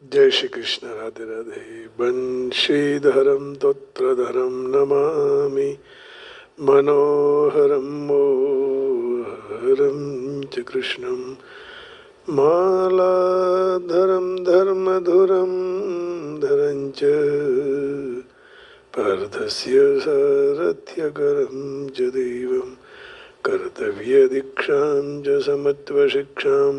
जय श्री कृष्ण। राधे राधे। बंशीधरम तोत्रधरम नमामि मनोहरम मोहरम च कृष्णं मालाधरम धर्मधुरम धरं च पार्थस्य सारथ्यकरं च दैवं कर्तव्यदीक्षां च समत्वशिक्षां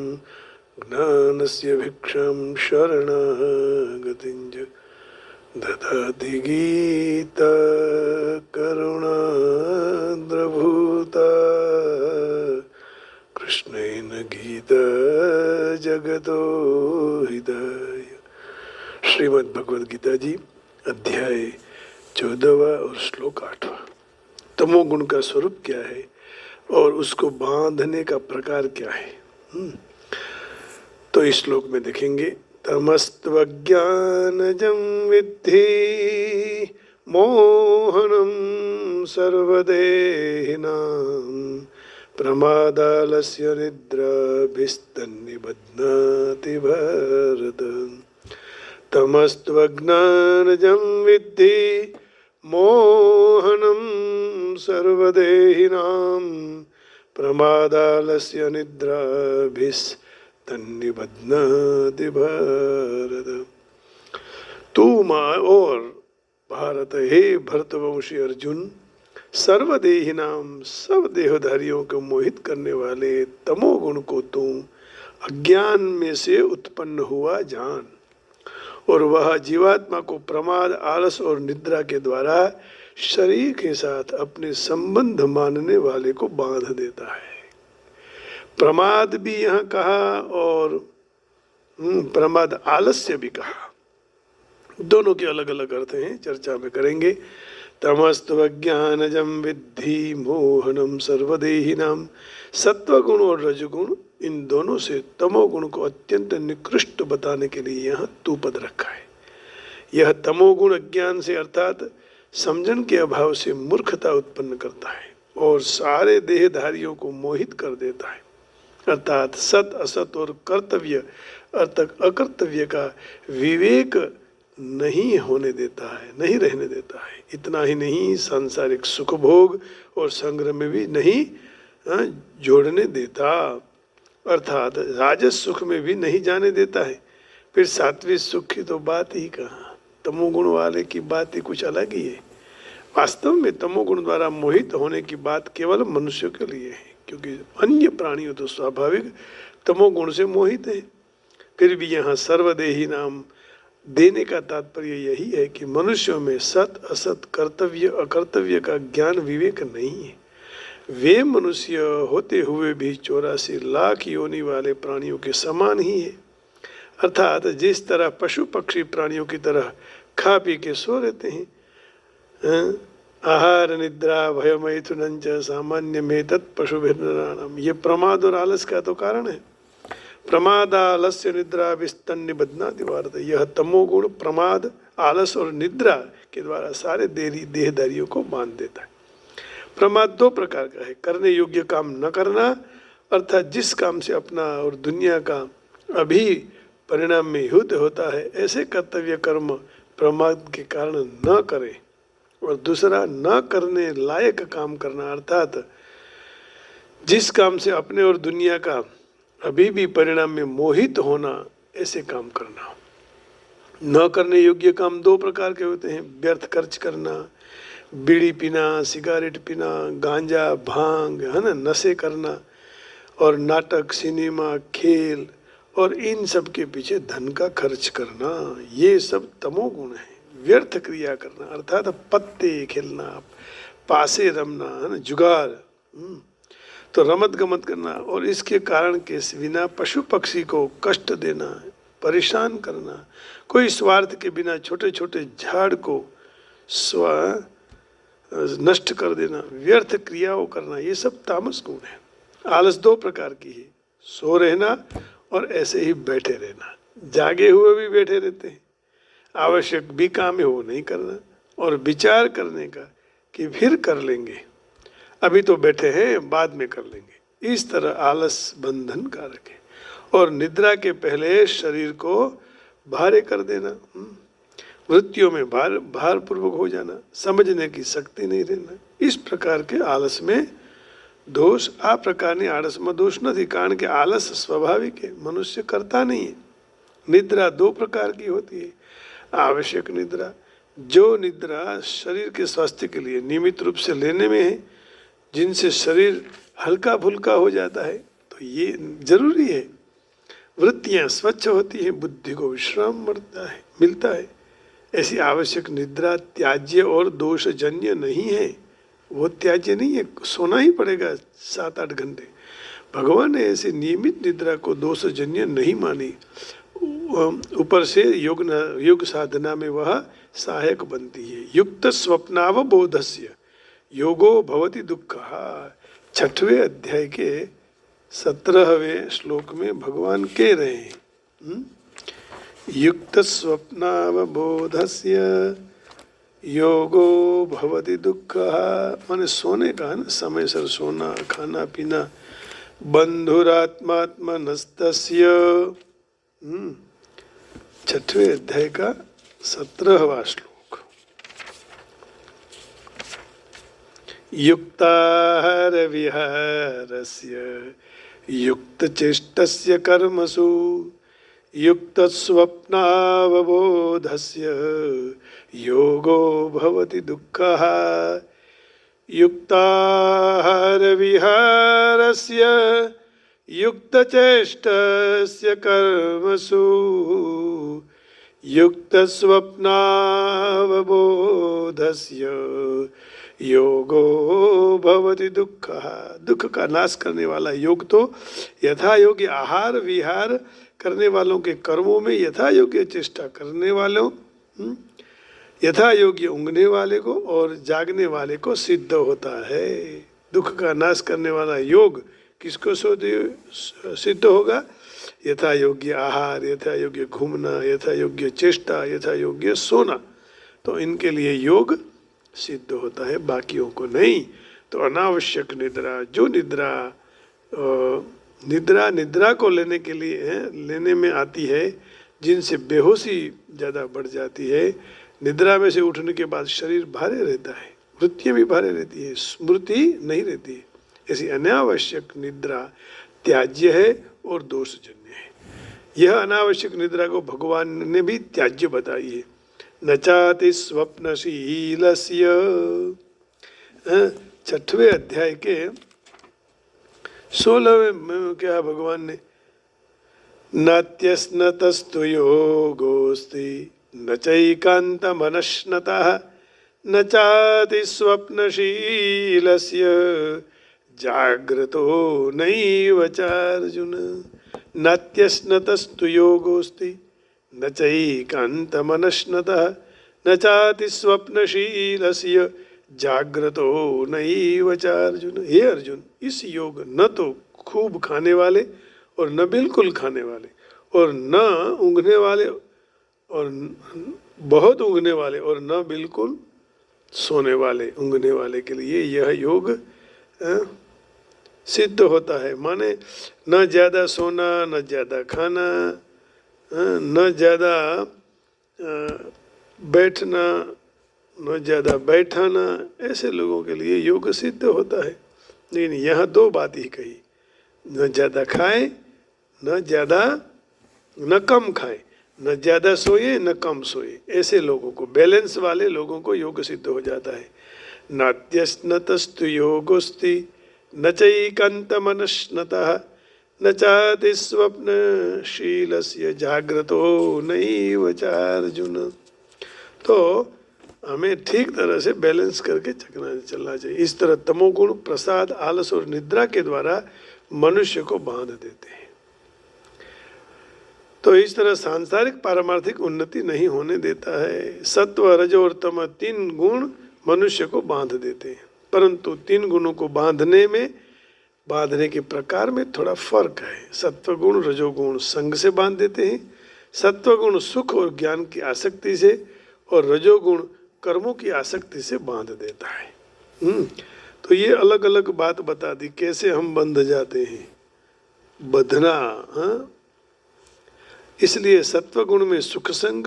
ज्ञानस्य भिक्षां शरणागतिं च ददाति गीता करुणाद्रभूता कृष्णेन गीता जगतो हिताय। श्रीमद् भगवद गीता जी अध्याय 14वां और श्लोक 8वां। तमोगुण का स्वरूप क्या है और उसको बांधने का प्रकार क्या है। तो इस श्लोक में देखेंगे, तमस्त्वज्ञानजं विद्धि मोहनं सर्वदेहिनां प्रमादालस्य निद्राभिस्तन्निबध्नाति भारत। तमस्त्वज्ञानजं विद्धि मोहनं सर्वदेहिनां प्रमादालस्य निद्राभिस्तन्निबध्नाति भारत। तू और भारत, हे भरतवंशी अर्जुन, सर्वदेही नाम सब देहधारियों को मोहित करने वाले तमोगुण को तू अज्ञान में से उत्पन्न हुआ जान, और वह जीवात्मा को प्रमाद, आलस और निद्रा के द्वारा शरीर के साथ अपने संबंध मानने वाले को बांध देता है। प्रमाद भी यहाँ कहा और प्रमाद आलस्य भी कहा। दोनों के अलग अलग अर्थ हैं, चर्चा में करेंगे। तमस्त्वज्ञानजं विद्धि मोहनम सर्वदेहिनाम। सत्वगुण और रजगुण, इन दोनों से तमोगुण को अत्यंत निकृष्ट बताने के लिए यहाँ तू पद रखा है। यह तमोगुण अज्ञान से अर्थात समझन के अभाव से मूर्खता उत्पन्न करता है और सारे देहधारियों को मोहित कर देता है, अर्थात सत असत और कर्तव्य अर्थात अकर्तव्य का विवेक नहीं होने देता है, नहीं रहने देता है। इतना ही नहीं, सांसारिक सुख भोग और संग्रह में भी नहीं जोड़ने देता, अर्थात राजस सुख में भी नहीं जाने देता है। फिर सात्विक सुख की तो बात ही कहाँ, तमोगुण वाले की बात ही कुछ अलग ही है। वास्तव में तमोगुण द्वारा मोहित होने की बात केवल मनुष्यों के लिए है, क्योंकि अन्य प्राणियों तो स्वाभाविक तमोगुण से मोहित है। फिर भी यहाँ सर्वदेही नाम देने का तात्पर्य यही है कि मनुष्यों में सत असत कर्तव्य अकर्तव्य का ज्ञान विवेक नहीं है। वे मनुष्य होते हुए भी 84 लाख योनि वाले प्राणियों के समान ही है, अर्थात जिस तरह पशु पक्षी प्राणियों की तरह खा पी के सो रहते हैं। आहार निद्रा भय मैथुनं च सामान्य में तत्पशुभिर्नराणाम। ये प्रमाद और आलस का तो कारण है। प्रमाद आलस्य निद्रा विस्तन्निबध्नाति भारत। यह तमोगुण प्रमाद, आलस और निद्रा के द्वारा सारे देहधारियों को बांध देता है। प्रमाद 2 प्रकार का है। करने योग्य काम न करना, अर्थात जिस काम से अपना और दुनिया का अभी परिणाम में युद्ध होता है, ऐसे कर्तव्य कर्म प्रमाद के कारण न करे। और दूसरा, न करने लायक काम करना, अर्थात जिस काम से अपने और दुनिया का अभी भी परिणाम में मोहित होना, ऐसे काम करना। न करने योग्य काम 2 प्रकार के होते हैं। व्यर्थ खर्च करना, बीड़ी पीना, सिगारेट पीना, गांजा भांग, है ना, नशे करना, और नाटक सिनेमा खेल और इन सब के पीछे धन का खर्च करना, ये सब तमोगुण है। व्यर्थ क्रिया करना, अर्थात पत्ते खेलना, पासे रमना, है ना, जुगार, तो रमत गमत करना, और इसके कारण के बिना पशु पक्षी को कष्ट देना, परेशान करना, कोई स्वार्थ के बिना छोटे छोटे झाड़ को नष्ट कर देना, व्यर्थ क्रियाओं करना, ये सब तामस गुण है। आलस 2 प्रकार की है। सो रहना और ऐसे ही बैठे रहना। जागे हुए भी बैठे रहते हैं, आवश्यक भी काम है वो नहीं करना, और विचार करने का कि फिर कर लेंगे, अभी तो बैठे हैं बाद में कर लेंगे। इस तरह आलस बंधन कारक है। और निद्रा के पहले शरीर को भारे कर देना, वृत्तियों में भारपूर्वक हो जाना, समझने की शक्ति नहीं रहना, इस प्रकार के आलस में दोष। आ प्रकारनी आळसમાં दोष નથી, कारण कि आलस स्वाभाविक है, मनुष्य करता नहीं है। निद्रा दो प्रकार की होती है, आवश्यक निद्रा, जो निद्रा शरीर के स्वास्थ्य के लिए नियमित रूप से लेने में है, जिनसे शरीर हल्का फुल्का हो जाता है, तो ये जरूरी है। वृत्तियां स्वच्छ होती हैं, बुद्धि को विश्राम मिलता है। ऐसी आवश्यक निद्रा त्याज्य और दोषजन्य नहीं है, वो त्याज्य नहीं है, सोना ही पड़ेगा 7-8 घंटे। भगवान ने ऐसी नियमित निद्रा को दोषजन्य नहीं मानी, ऊपर से योग साधना में वह सहायक बनती है। युक्त स्वप्नावबोधस्य योगो भवति दुःखः, 6वें अध्याय के 17वें श्लोक में भगवान कह रहे हैं, युक्त स्वप्नावबोधस्य योगो भवति दुःखः, माने सोने का है ना, समय सर सोना, खाना पीना। बंधुरात्मात्मनस्तस्य, 6वें अध्याय का 17वां श्लोक। युक्ताहार विहारस्य युक्तचेष्टस्य कर्मसु युक्तस्वप्नावबोधस्य योगो भवति दुःखः। युक्ताहार विहारस्य युक्तचेष्टस्य कर्मसु युक्तस्वप्नावबोधस्य योगो भवति दुःखः। दुख का नाश करने वाला योग तो यथा योग्य आहार विहार करने वालों के कर्मों में यथा योग्य चेष्टा करने वालों, यथा योग्य ऊँघने वाले को और जागने वाले को सिद्ध होता है। दुख का नाश करने वाला योग किसको सिद्ध होगा? यथा योग्य आहार, यथा योग्य घूमना, यथा योग्य चेष्टा, यथा योग्य सोना, तो इनके लिए योग सिद्ध होता है, बाकियों को नहीं। तो अनावश्यक निद्रा, जो निद्रा को लेने के लिए लेने में आती है, जिनसे बेहोशी ज़्यादा बढ़ जाती है। निद्रा में से उठने के बाद शरीर भारे रहता है, वृत्तियाँ भी भारे रहती है, स्मृति नहीं रहती है। ऐसी अनावश्यक निद्रा त्याज्य है और दोषजन्य है। यह अनावश्यक निद्रा को भगवान ने भी त्याज्य बताई है। नचाति स्वप्नशीलस्य, 6वें अध्याय के 16वें में क्या भगवान ने, नात्यस्नतस्तु योगोस्ति न चैकान्तमनश्नतः न चाति स्वप्नशीलस्य जाग्रतो नैव चार्जुन। नात्यस्नतस्तु योगोस्ति न चैकान्तमनश्नतः न चाति स्वप्नशीलस्य जाग्रतो नैव चार्जुन। हे अर्जुन, इस योग न तो खूब खाने वाले और न बिल्कुल खाने वाले और न ऊँघने वाले और बहुत ऊँघने वाले और न बिल्कुल सोने वाले ऊँघने वाले के लिए यह योग सिद्ध होता है। माने न ज़्यादा सोना, न ज़्यादा खाना, न ज़्यादा बैठना, न ज़्यादा बैठाना, ऐसे लोगों के लिए योग सिद्ध होता है। लेकिन यहाँ दो बात ही कही, न ज़्यादा खाए, न कम खाए, न ज़्यादा सोए न कम सोए। ऐसे लोगों को, बैलेंस वाले लोगों को योग सिद्ध हो जाता है। नात्यस्नतस्तु योगोस्ति न चैकान्तमनश्नतः न चाति स्वप्नशीलस्य जाग्रतो नैव चार्जुन। तो हमें ठीक तरह से बैलेंस करके चलना चाहिए। इस तरह तमोगुण, प्रसाद, आलस और निद्रा के द्वारा मनुष्य को बांध देते हैं। तो इस तरह सांसारिक पारमार्थिक उन्नति नहीं होने देता है। सत्व, रज और तम 3 गुण मनुष्य को बांध देते हैं, परंतु 3 गुणों को बांधने के प्रकार में थोड़ा फर्क है। सत्वगुण, रजोगुण संग से बांध देते हैं, सत्वगुण सुख और ज्ञान की आसक्ति से और रजोगुण कर्मों की आसक्ति से बांध देता है। तो ये अलग अलग बात बता दी कैसे हम बंध जाते हैं। बंधना इसलिए सत्वगुण में सुख संग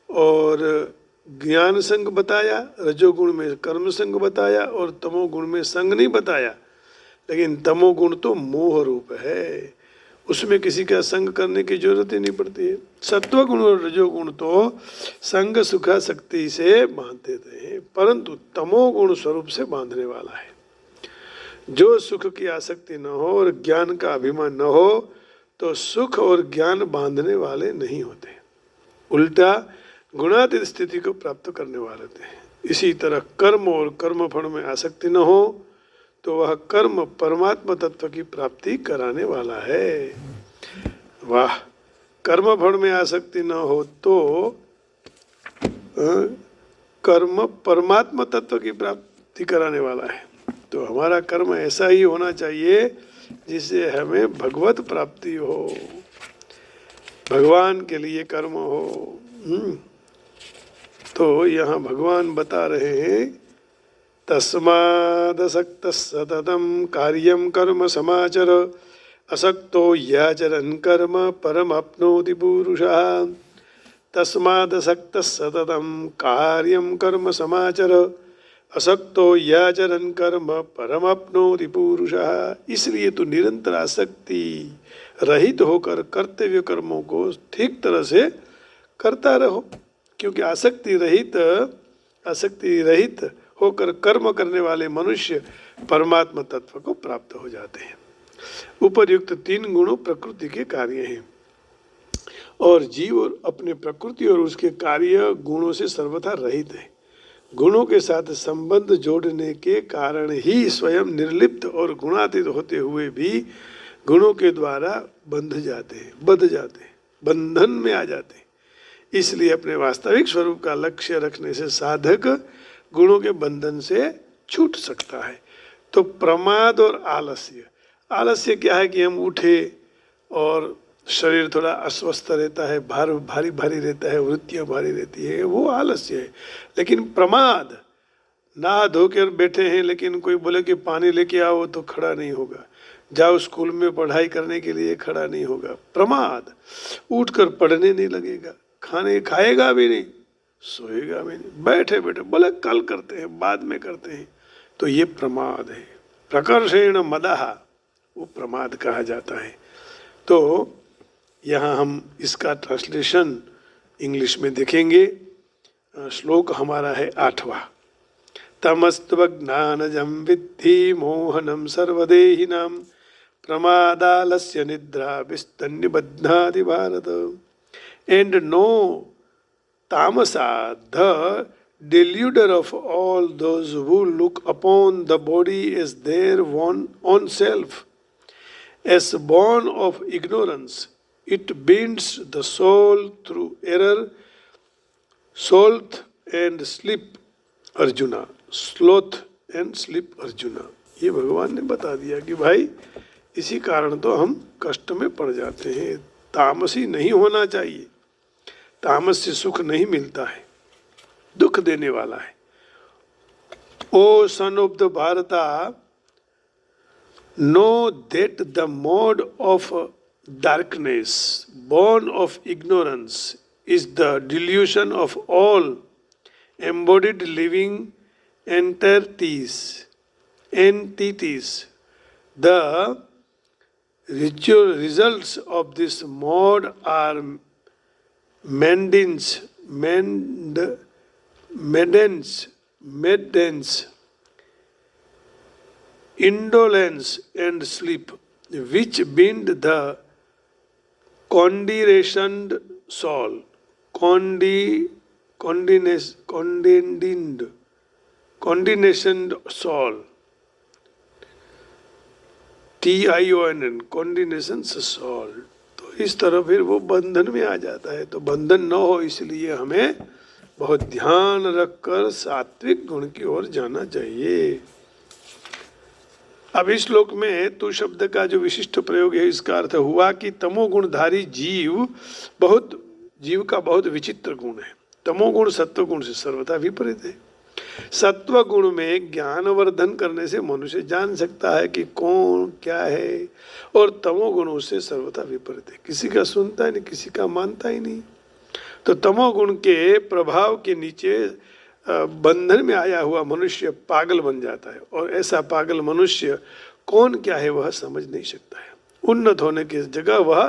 और ज्ञान संग बताया, रजोगुण में कर्म संग बताया और तमोगुण में संग नहीं बताया। लेकिन तमोगुण तो मोह रूप है, उसमें किसी का संग करने की जरूरत ही नहीं पड़ती है। सत्वगुण और रजोगुण तो संग सुखासक्ति से बांध देते हैं, परंतु तमोगुण स्वरूप से बांधने वाला है। जो सुख की आसक्ति न हो और ज्ञान का अभिमान न हो तो सुख और ज्ञान बांधने वाले नहीं होते, उल्टा गुणातीत स्थिति को प्राप्त करने वाले होते हैं। इसी तरह कर्म और कर्मफल में आसक्ति न हो तो वह कर्म परमात्मा तत्व की प्राप्ति कराने वाला है। वाह, कर्मफल में आसक्ति न हो तो कर्म परमात्मा तत्व की प्राप्ति कराने वाला है। तो हमारा कर्म ऐसा ही होना चाहिए जिससे हमें भगवत प्राप्ति हो, भगवान के लिए कर्म हो। तो यहाँ भगवान बता रहे हैं, तस्मादसक्तः सततं कार्यं कर्म समाचर, असक्तो याचरन् कर्म परमाप्नोति पुरुषः। तस्मादसक्तः सततं कार्यं कर्म समाचर, असक्तो याचरन् कर्म परमाप्नोति पुरुषः। इसलिए तो निरंतर आसक्ति रहित होकर कर्तव्य कर्मों को ठीक तरह से करता रहो, क्योंकि आसक्ति रहित होकर कर्म करने वाले मनुष्य परमात्मा तत्व को प्राप्त हो जाते हैं। उपर्युक्त तीन गुणों प्रकृति के कार्य हैं और जीव अपने प्रकृति और उसके कार्य गुणों से सर्वथा रहित है। गुणों के साथ संबंध जोड़ने के कारण ही स्वयं निर्लिप्त और गुणातीत होते हुए भी गुणों के द्वारा बंध जाते हैं, बंधन में आ जाते हैं। इसलिए अपने वास्तविक स्वरूप का लक्ष्य रखने से साधक गुणों के बंधन से छूट सकता है। तो प्रमाद और आलस्य क्या है कि हम उठे और शरीर थोड़ा अस्वस्थ रहता है, भारी भारी रहता है, वृत्तियाँ भारी रहती है, वो आलस्य है। लेकिन प्रमाद, नहा धो कर बैठे हैं लेकिन कोई बोले कि पानी लेके आओ तो खड़ा नहीं होगा, जाओ स्कूल में पढ़ाई करने के लिए खड़ा नहीं होगा। प्रमाद, उठकर पढ़ने नहीं लगेगा, खाएगा भी नहीं, सोएगा भी नहीं, बैठे बैठे बोले कल करते हैं, बाद में करते हैं, तो ये प्रमाद है। प्रकर्षेण मदः, वो प्रमाद कहा जाता है। तो यहाँ हम इसका ट्रांसलेशन इंग्लिश में देखेंगे। श्लोक हमारा है 8वां। तमस्त्वज्ञानजं विद्धि मोहनं सर्वदेहिनां, प्रमादालस्य निद्रा विस्तन्यबध्नाति Bharat. And no tamasa, the deluder of all those who look upon the body as their own self, as born of ignorance, it binds the soul through error, sloth and sleep, Arjuna. Sloth and sleep, Arjuna. ये भगवान ने बता दिया कि भाई इसी कारण तो हम कष्ट में पड़ जाते हैं। तामसी नहीं होना चाहिए, तामस से सुख नहीं मिलता है, दुख देने वाला है। ओ सन ऑफ द भारता, know that the mode of darkness born of ignorance is the delusion of all embodied living entities. The results of this mode are maidens, indolence and sleep, which bind the conditioned soul, conditioned soul, TION, conditioned soul। तो इस तरह फिर वो बंधन में आ जाता है। तो बंधन न हो इसलिए हमें बहुत ध्यान रखकर सात्विक गुण की ओर जाना चाहिए। अब इस श्लोक में तू शब्द का जो विशिष्ट प्रयोग है, इसका अर्थ हुआ कि तमोगुणधारी जीव का बहुत विचित्र गुण है। तमोगुण सत्वगुण से सर्वथा विपरीत है। सत्व गुण में ज्ञानवर्धन करने से मनुष्य जान सकता है कि कौन क्या है, और तमोगुण उससे सर्वथा विपरीत है, किसी का सुनता ही नहीं, किसी का मानता ही नहीं। तो तमोगुण के प्रभाव के नीचे बंधन में आया हुआ मनुष्य पागल बन जाता है, और ऐसा पागल मनुष्य कौन क्या है वह समझ नहीं सकता है। उन्नत होने की जगह वह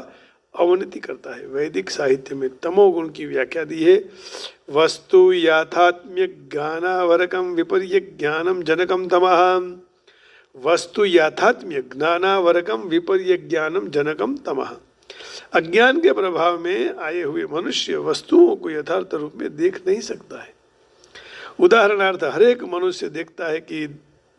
अवनति करता है। वैदिक साहित्य में तमोगुण की व्याख्या दी है, वस्तु याथात्म्य ज्ञानावरकम विपर्य ज्ञानम जनकम तमः। वस्तु याथात्म्य ज्ञानावरकम विपर्य ज्ञानम जनकम तमः। अज्ञान के प्रभाव में आए हुए मनुष्य वस्तुओं को यथार्थ रूप में देख नहीं सकता है। उदाहरणार्थ हर एक मनुष्य देखता है कि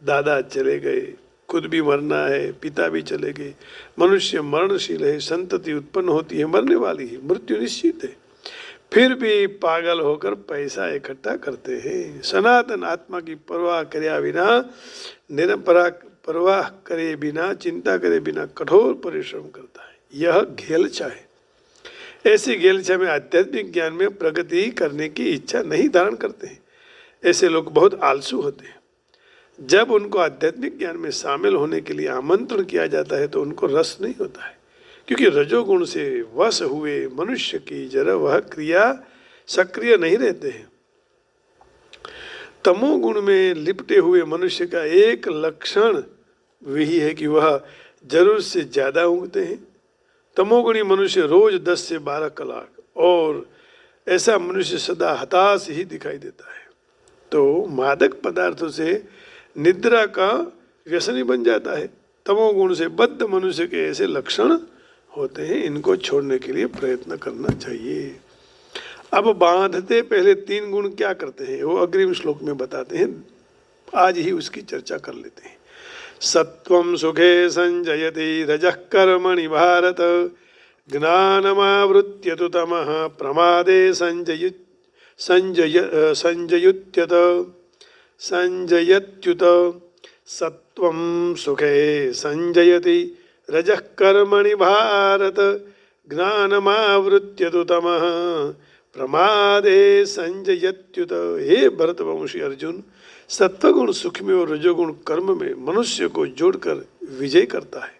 दादा चले गए, खुद भी मरना है, पिता भी चले गए, मनुष्य मरणशील है, संतति उत्पन्न होती है, मरने वाली है, मृत्यु निश्चित है, फिर भी पागल होकर पैसा इकट्ठा करते हैं। सनातन आत्मा की परवाह करे बिना, परवाह करे बिना, चिंता करे बिना कठोर परिश्रम करता है। यह घेलछा है। ऐसी घेलछा में आध्यात्मिक ज्ञान में प्रगति करने की इच्छा नहीं धारण करते हैं। ऐसे लोग बहुत आलसू होते हैं। जब उनको आध्यात्मिक ज्ञान में शामिल होने के लिए आमंत्रण किया जाता है तो उनको रस नहीं होता है, क्योंकि रजोगुण से वश हुए मनुष्य की जरा वह क्रिया सक्रिय नहीं रहते हैं। तमोगुण में लिपटे हुए मनुष्य का एक लक्षण वही है कि वह जरूर से ज्यादा ऊँघते हैं। तमोगुणी मनुष्य रोज 10 से 12 कलाक, और ऐसा मनुष्य सदा हताश ही दिखाई देता है। तो मादक पदार्थों से निद्रा का व्यसनी बन जाता है। तमोगुण से बद्ध मनुष्य के ऐसे लक्षण होते हैं, इनको छोड़ने के लिए प्रयत्न करना चाहिए। अब बांधते पहले 3 गुण क्या करते हैं वो अग्रिम श्लोक में बताते हैं, आज ही उसकी चर्चा कर लेते हैं। सत्वं सुखे संजयति रजः कर्मणि भारत, ज्ञानमावृत्य तु तमः प्रमादे संजयत्युत। सत्वं सुखे संजयति रजः कर्मणि भारत, ज्ञानमावृत्य तु तमः प्रमादे संजयत्युत। हे भरतवंशी अर्जुन, सत्वगुण सुख में और रजोगुण कर्म में मनुष्य को जोड़कर विजय करता है,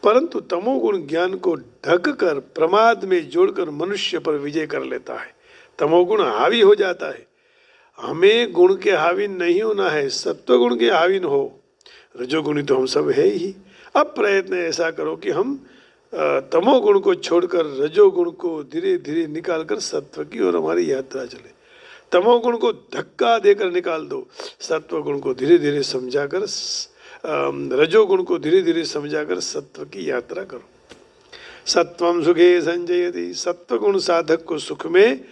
परंतु तमोगुण ज्ञान को ढक कर प्रमाद में जोड़कर मनुष्य पर विजय कर लेता है। तमोगुण हावी हो जाता है। हमें गुण के हावी नहीं होना है, सत्वगुण के हावी हो। रजोगुणी तो हम सब है ही। अब प्रयत्न ऐसा करो कि हम तमोगुण को छोड़कर रजोगुण को धीरे धीरे निकालकर सत्व की ओर हमारी यात्रा चले। तमोगुण को धक्का देकर निकाल दो, सत्वगुण को धीरे धीरे समझाकर, रजोगुण को धीरे धीरे समझाकर सत्व की यात्रा करो। सत्वम सुखे संजयति, सत्वगुण साधक को सुख में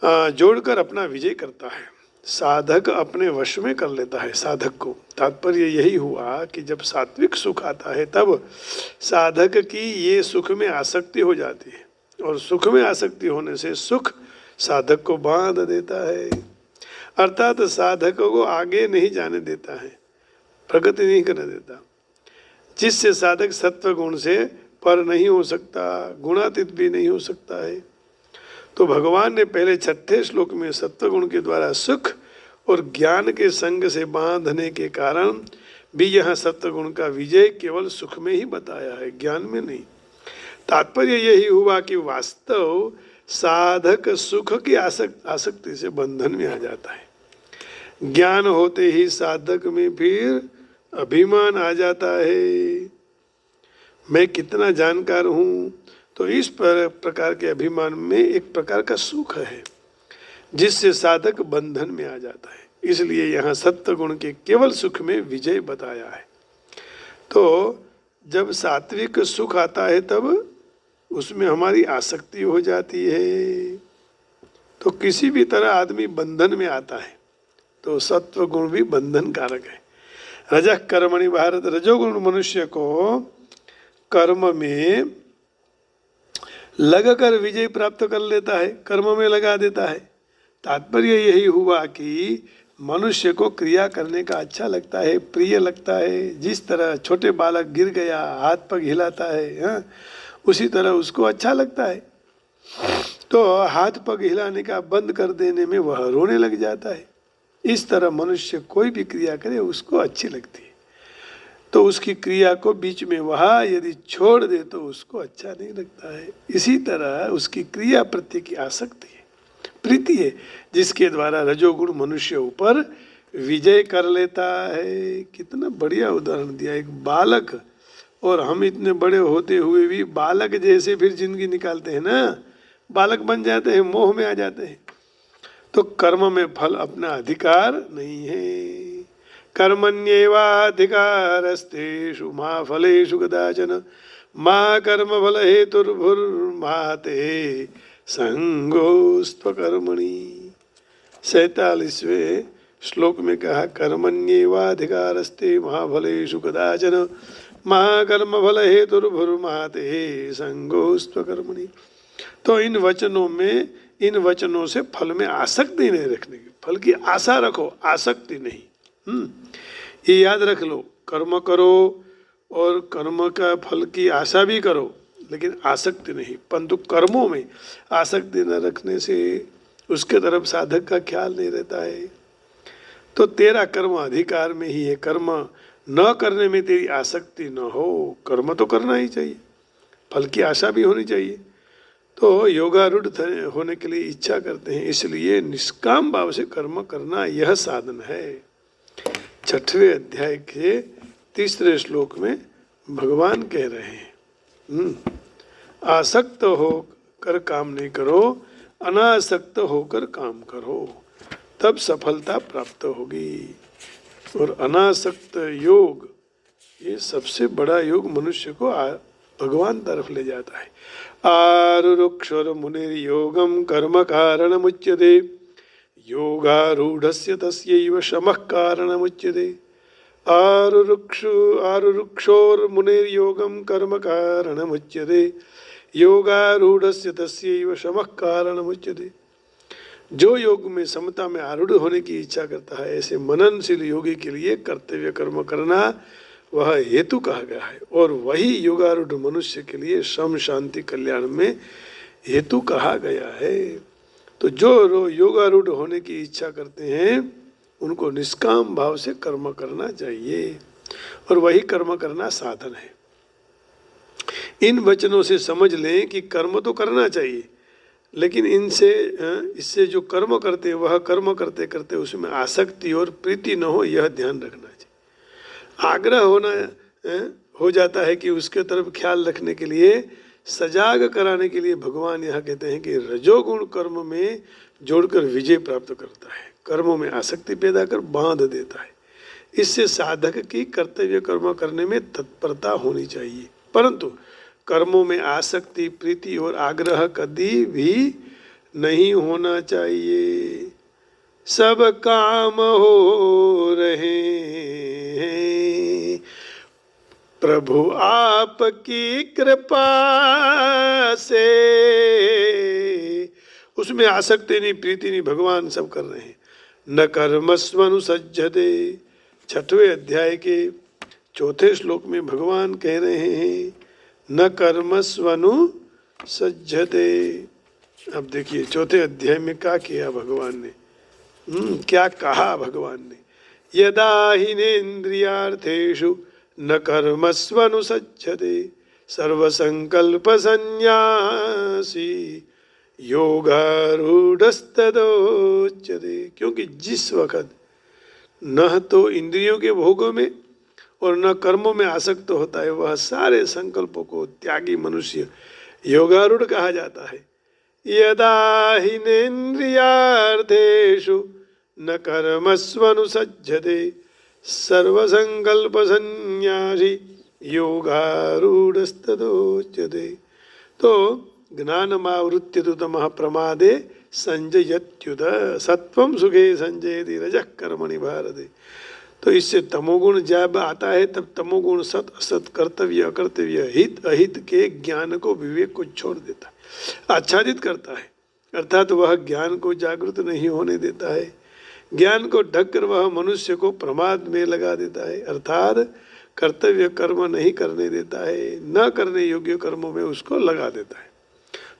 जोड़कर अपना विजय करता है, साधक अपने वश में कर लेता है साधक को। तात्पर्य यही हुआ कि जब सात्विक सुख आता है तब साधक की ये सुख में आसक्ति हो जाती है, और सुख में आसक्ति होने से सुख साधक को बांध देता है, अर्थात साधक को आगे नहीं जाने देता है, प्रगति नहीं करने देता, जिससे साधक सत्व गुण से पर नहीं हो सकता, गुणातीत भी नहीं हो सकता है। तो भगवान ने पहले 6ठे श्लोक में सत्वगुण के द्वारा सुख और ज्ञान के संग से बांधने के कारण भी यहाँ सत्वगुण का विजय केवल सुख में ही बताया है, ज्ञान में नहीं। तात्पर्य यही हुआ कि वास्तव साधक सुख की आसक्ति से बंधन में आ जाता है। ज्ञान होते ही साधक में फिर अभिमान आ जाता है, मैं कितना जानकार हूँ। तो इस प्रकार के अभिमान में एक प्रकार का सुख है जिससे साधक बंधन में आ जाता है। इसलिए यहाँ सत्व गुण के केवल सुख में विजय बताया है। तो जब सात्विक सुख आता है तब उसमें हमारी आसक्ति हो जाती है, तो किसी भी तरह आदमी बंधन में आता है। तो सत्व गुण भी बंधन कारक है। रजः कर्मणि भारत, रजोगुण मनुष्य को कर्म में लगाकर विजय प्राप्त कर लेता है, कर्म में लगा देता है। तात्पर्य यही हुआ कि मनुष्य को क्रिया करने का अच्छा लगता है, प्रिय लगता है। जिस तरह छोटे बालक गिर गया हाथ पग हिलाता है, हाँ, उसी तरह उसको अच्छा लगता है। तो हाथ पग हिलाने का बंद कर देने में वह रोने लग जाता है। इस तरह मनुष्य कोई भी क्रिया करे उसको अच्छी लगती है, तो उसकी क्रिया को बीच में वह यदि छोड़ दे तो उसको अच्छा नहीं लगता है। इसी तरह उसकी क्रिया प्रति की आसक्ति है, प्रीति है, जिसके द्वारा रजोगुण मनुष्य ऊपर विजय कर लेता है। कितना बढ़िया उदाहरण दिया, एक बालक, और हम इतने बड़े होते हुए भी बालक जैसे फिर जिंदगी निकालते हैं ना, बालक बन जाते हैं, मोह में आ जाते हैं। तो कर्म में फल अपना अधिकार नहीं है। कर्मण्येवाधिकारस्तेषु मा फलेषु कदाचन मा कर्म फल हेतुर्भुर्मा ते संगोस्त्वकर्मणि। 47वें श्लोक में कहा कर्मण्येवाधिकारस्ते महाफलेषु कदाचन मा कर्म फल हेतुर्भुर्मा ते संगोस्त्वकर्मणि। तो इन वचनों से फल में आसक्ति नहीं रखने की, फल की आशा रखो, आसक्ति नहीं। ये याद रख लो, कर्म करो और कर्म का फल की आशा भी करो, लेकिन आसक्ति नहीं। परंतु कर्मों में आसक्ति न रखने से उसके तरफ साधक का ख्याल नहीं रहता है। तो तेरा कर्म अधिकार में ही है, कर्म न करने में तेरी आसक्ति न हो। कर्म तो करना ही चाहिए, फल की आशा भी होनी चाहिए। तो योगारूढ़ होने के लिए इच्छा करते हैं, इसलिए निष्काम भाव से कर्म करना यह साधन है। 6वें अध्याय के 3 श्लोक में भगवान कह रहे हैं, आसक्त होकर काम नहीं करो, अनासक्त होकर काम करो, तब सफलता प्राप्त होगी। और अनासक्त योग, ये सबसे बड़ा योग मनुष्य को भगवान तरफ ले जाता है। आरुरुक्षर मुनिर योगम कर्म कारणमुच्यते योगारूढ़स्य तस्यैव शमः कारणमुच्यते। आरुरुक्षोर मुनिर योगम कर्म कारणमुच्यते योगारूढ़स्य तस्यैव शमः कारणमुच्यते। जो योग में समता में आरूढ़ होने की इच्छा करता है, ऐसे मननशील योगी के लिए कर्तव्य कर्म करना वह हेतु कहा गया है, और वही योगारूढ़ मनुष्य के लिए श्रम शांति कल्याण में हेतु कहा गया है। तो जो योगारूढ़ होने की इच्छा करते हैं उनको निष्काम भाव से कर्म करना चाहिए, और वही कर्म करना साधन है। इन वचनों से समझ लें कि कर्म तो करना चाहिए, लेकिन इससे जो कर्म करते हैं वह कर्म करते करते उसमें आसक्ति और प्रीति न हो, यह ध्यान रखना चाहिए। आग्रह हो जाता है कि उसके तरफ ख्याल रखने के लिए, सजाग कराने के लिए भगवान यहाँ कहते हैं कि रजोगुण कर्म में जोड़कर विजय प्राप्त करता है, कर्मों में आसक्ति पैदा कर बांध देता है। इससे साधक की कर्तव्य कर्म करने में तत्परता होनी चाहिए, परंतु कर्मों में आसक्ति, प्रीति और आग्रह कभी भी नहीं होना चाहिए। सब काम हो रहे हैं प्रभु आपकी कृपा से, उसमें आसक्ति नहीं, प्रीति नहीं, भगवान सब कर रहे हैं। न कर्मस्वनुसज्जते, 6वें अध्याय के 4 श्लोक में भगवान कह रहे हैं न कर्मस्वनुसज्जते। अब देखिए 4 अध्याय में क्या किया भगवान ने, क्या कहा भगवान ने, यदा हिनेन्द्रियार्थेषु न कर्मस्वनुसज्जते सर्वसंकल्प संन्यासी योगारूढ़स्तदोच्यते। क्योंकि जिस वक़्त न तो इंद्रियों के भोगों में और न कर्मों में आसक्त होता है, वह सारे संकल्पों को त्यागी मनुष्य योगारूढ़ कहा जाता है। यदा हिनेन्द्रियार्थेषु न कर्मस्वनुसज्जते सर्वसंकल्प संन्यासी योगारूढ़स्तदोच्यते। तो ज्ञानमावृत्य तु तमः प्रमादे संजयत्युत सत्वं सुखे संजयति रजः कर्मणि भारते। तो इससे तमोगुण जब आता है तब तमोगुण सत असत, कर्तव्य अकर्तव्य, हित अहित के ज्ञान को, विवेक को छोड़ देता है, आच्छादित करता है, अर्थात वह ज्ञान को जागृत नहीं होने देता है। ज्ञान को ढककर वह मनुष्य को प्रमाद में लगा देता है, अर्थात कर्तव्य कर्म नहीं करने देता है, न करने योग्य कर्मों में उसको लगा देता है,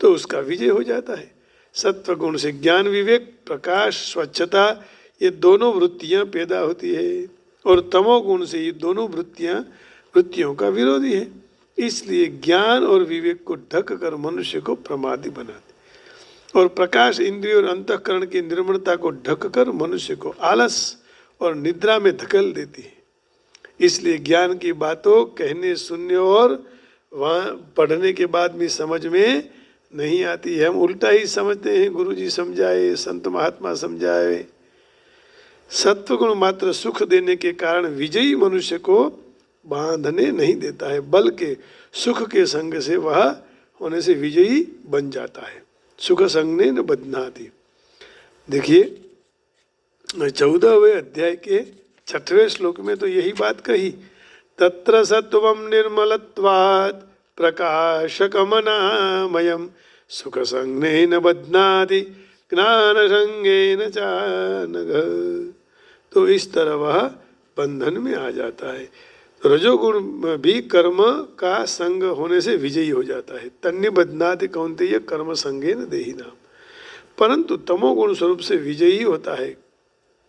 तो उसका विजय हो जाता है। सत्व गुण से ज्ञान, विवेक, प्रकाश, स्वच्छता, ये दोनों वृत्तियां पैदा होती है और तमोगुण से ये दोनों वृत्तियों का विरोधी है। इसलिए ज्ञान और विवेक को ढक कर मनुष्य को प्रमादी बनाते और प्रकाश इंद्रिय और अंतःकरण की निर्मलता को ढक कर मनुष्य को आलस और निद्रा में धकेल देती है। इसलिए ज्ञान की बातों कहने सुनने और वहाँ पढ़ने के बाद भी समझ में नहीं आती है। हम उल्टा ही समझते हैं, गुरु जी समझाए, संत महात्मा समझाए। सत्वगुण मात्र सुख देने के कारण विजयी मनुष्य को बांधने नहीं देता है, बल्कि सुख के संग से वह होने से विजयी बन जाता है। सुख संग न बदनाती। देखिए 14वें अध्याय के 6वें श्लोक में तो यही बात कही, तत्र सत्वं निर्मलत्वात् प्रकाशकमनामयं सुख संगेन बध्नाति ज्ञान संगेन चानघ। तो इस तरह वह बंधन में आ जाता है। तो रजोगुण भी कर्म का संग होने से विजयी हो जाता है। तन्नि बध्नाति कौन्तेय कर्म संगेन देहि नाम। परंतु तमोगुण स्वरूप से विजयी होता है,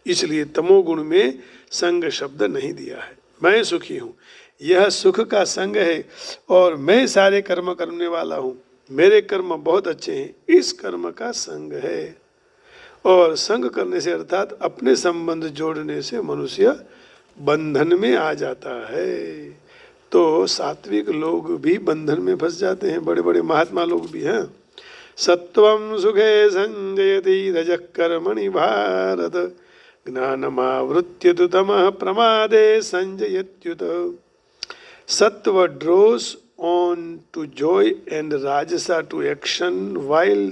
इसलिए तमोगुण में संग शब्द नहीं दिया है। मैं सुखी हूँ, यह सुख का संग है और मैं सारे कर्म करने वाला हूँ, मेरे कर्म बहुत अच्छे हैं, इस कर्म का संग है। और संग करने से अर्थात अपने संबंध जोड़ने से मनुष्य बंधन में आ जाता है। तो सात्विक लोग भी बंधन में फंस जाते हैं, बड़े बड़े महात्मा लोग भी हैं। सत्वं सुखे संजयति रजः कर्मणि भारत ज्ञानमावृत्य तु तमः प्रमादे संजयत्युत। Sattva draws on to joy and Rajasa to action, while